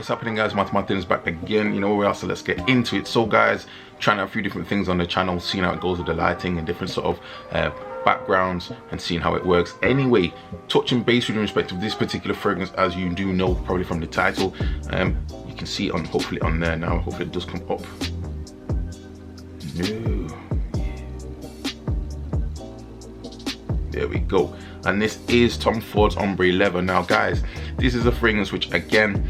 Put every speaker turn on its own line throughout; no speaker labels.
what's happening, guys? Martin's back again. You know where else, so let's get into it. So guys, trying out a few different things on the channel, seeing how it goes with the lighting and different sort of backgrounds and seeing how it works. Anyway, touching base with respect to this particular fragrance, as you do know probably from the title, you can see it on, hopefully on there now, hopefully it does come up. No. There we go. And this is Tom Ford's Ombre Leather. Now guys, this is a fragrance which again,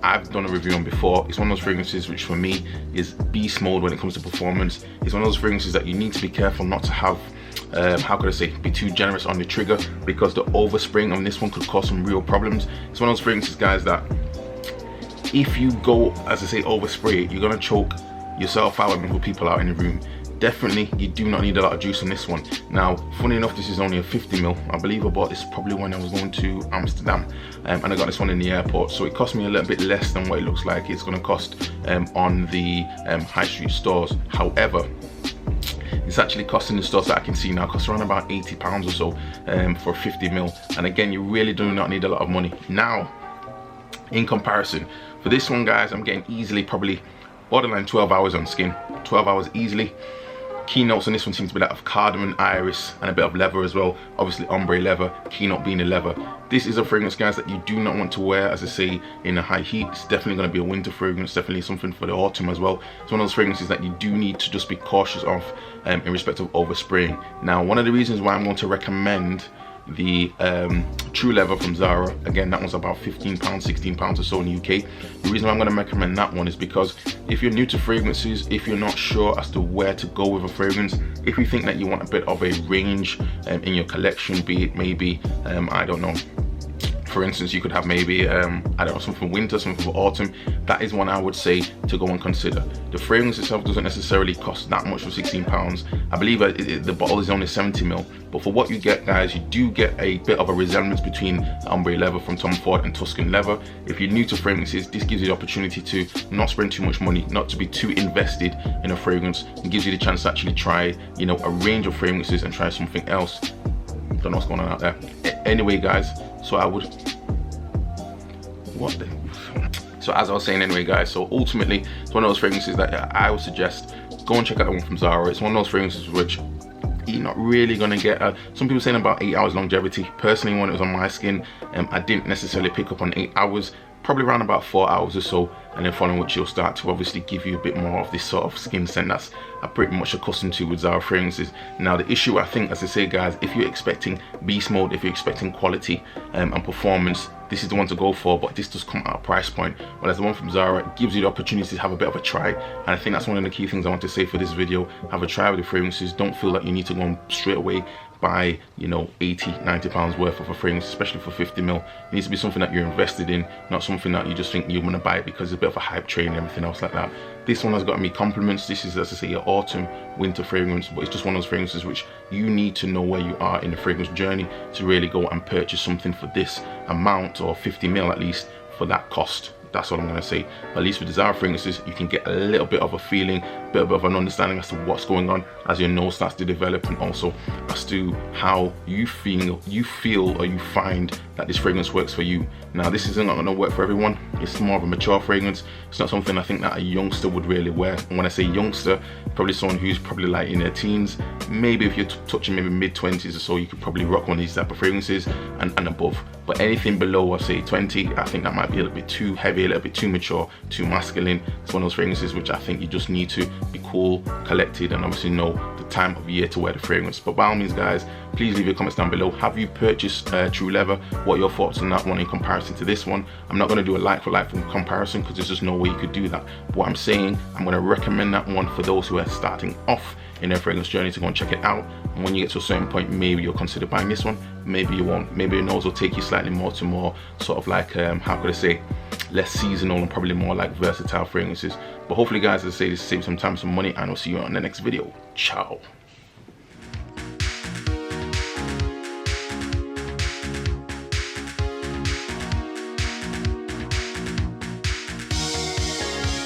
I've done a review on before. It's one of those fragrances which for me is beast mode when it comes to performance. It's one of those fragrances that you need to be careful not to have, how could I say, be too generous on the trigger, because the overspraying on this one could cause some real problems. It's one of those fragrances, guys, that if you go, as I say, overspray it, you're gonna choke yourself out and other people out in the room. Definitely, you do not need a lot of juice on this one. Now, funny enough, this is only a 50ml. I believe I bought this probably when I was going to Amsterdam, and I got this one in the airport. So it cost me a little bit less than what it looks like it's going to cost on the high street stores. However, it's actually costing the stores that I can see now, costs around about £80 or so for 50ml. And again, you really do not need a lot of money. Now, in comparison, for this one, guys, I'm getting easily probably borderline 12 hours on skin, 12 hours easily. Keynotes on this one seems to be that of cardamom, iris, and a bit of leather as well. Obviously ombre leather, keynote being the leather. This is a fragrance, guys, that you do not want to wear, as I say, in a high heat. It's definitely going to be a winter fragrance, definitely something for the autumn as well. It's one of those fragrances that you do need to just be cautious of in respect of overspraying. Now, one of the reasons why I'm going to recommend the True Leather from Zara, again, that one's about £15, £16 or so in the UK. The reason why I'm going to recommend that one is because if you're new to fragrances, if you're not sure as to where to go with a fragrance, if you think that you want a bit of a range in your collection, be it maybe, I don't know, for instance, you could have maybe, I don't know, something for winter, something for autumn. That is one I would say to go and consider. The fragrance itself doesn't necessarily cost that much for £16. I believe the bottle is only 70ml. But for what you get, guys, you do get a bit of a resemblance between Ombre Leather from Tom Ford and Tuscan Leather. If you're new to fragrances, this gives you the opportunity to not spend too much money, not to be too invested in a fragrance. It gives you the chance to actually try, you know, a range of fragrances and try something else. Don't know what's going on out there. Anyway, guys, so I would, what the, so as I was saying anyway, guys, so ultimately it's one of those fragrances that I would suggest go and check out the one from Zara. It's one of those fragrances which you're not really gonna get some people saying about 8 hours longevity. Personally, when it was on my skin, I didn't necessarily pick up on 8 hours, probably around about 4 hours or so, and then following which you'll start to obviously give you a bit more of this sort of skin scent that's I'm pretty much accustomed to with Zara fragrances. Now the issue, I think, as I say, guys, if you're expecting beast mode, if you're expecting quality and performance, this is the one to go for. But this does come at a price point, whereas the one from Zara gives you the opportunity to have a bit of a try. And I think that's one of the key things I want to say for this video. Have a try with the fragrances. Don't feel like you need to go straight away buy, you know, 80, 90 pounds worth of a fragrance, especially for 50ml. It needs to be something that you're invested in, not something that you just think you're gonna buy it because it's a bit of a hype train and everything else like that. This one has got me compliments. This is, as I say, your autumn winter fragrance, but it's just one of those fragrances which you need to know where you are in the fragrance journey to really go and purchase something for this amount, or 50ml at least, for that cost. That's all I'm going to say. At least with the Zara fragrances, you can get a little bit of a feeling, a bit of an understanding as to what's going on as your nose starts to develop, and also as to how you feel or you find that this fragrance works for you. Now, this isn't going to work for everyone. It's more of a mature fragrance. It's not something I think that a youngster would really wear. And when I say youngster, probably someone who's probably like in their teens. Maybe if you're touching maybe mid-20s or so, you could probably rock one of these type of fragrances and above. But anything below, I say 20, I think that might be a little bit too heavy, a little bit too mature, too masculine. It's one of those fragrances which I think you just need to be cool, collected, and obviously know the time of year to wear the fragrance. But by all means, guys, please leave your comments down below. Have you purchased True Leather? What are your thoughts on that one in comparison to this one? I'm not going to do a like for like comparison because there's just no way you could do that. But what I'm saying, I'm going to recommend that one for those who are starting off in their fragrance journey to go and check it out. And when you get to a certain point, maybe you'll consider buying this one, maybe you won't. Maybe your nose will take you slightly more to more sort of like, how could I say, less seasonal and probably more like versatile fragrances. But hopefully, guys, as I say, this saves some time, some money, and I'll see you on the next video. Ciao.